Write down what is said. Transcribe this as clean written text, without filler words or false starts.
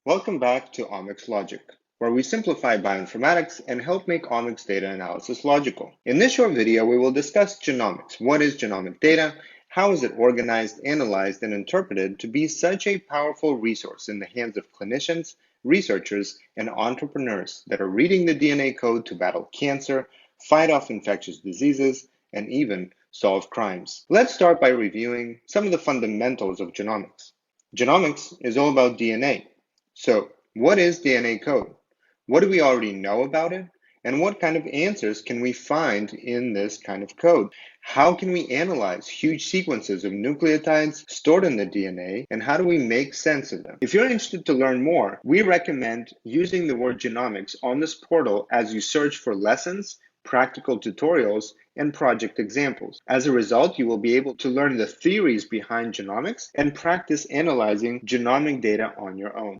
Welcome back to OmicsLogic, where we simplify bioinformatics and help make omics data analysis logical. In this short video, we will discuss genomics. What is genomic data? How is it organized, analyzed, and interpreted to be such a powerful resource in the hands of clinicians, researchers, and entrepreneurs that are reading the DNA code to battle cancer, fight off infectious diseases, and even solve crimes? Let's start by reviewing some of the fundamentals of genomics. Genomics is all about DNA. So, what is DNA code? What do we already know about it? And what kind of answers can we find in this kind of code? How can we analyze huge sequences of nucleotides stored in the DNA, and how do we make sense of them? If you're interested to learn more, we recommend using the word genomics on this portal as you search for lessons, practical tutorials, and project examples. As a result, you will be able to learn the theories behind genomics and practice analyzing genomic data on your own.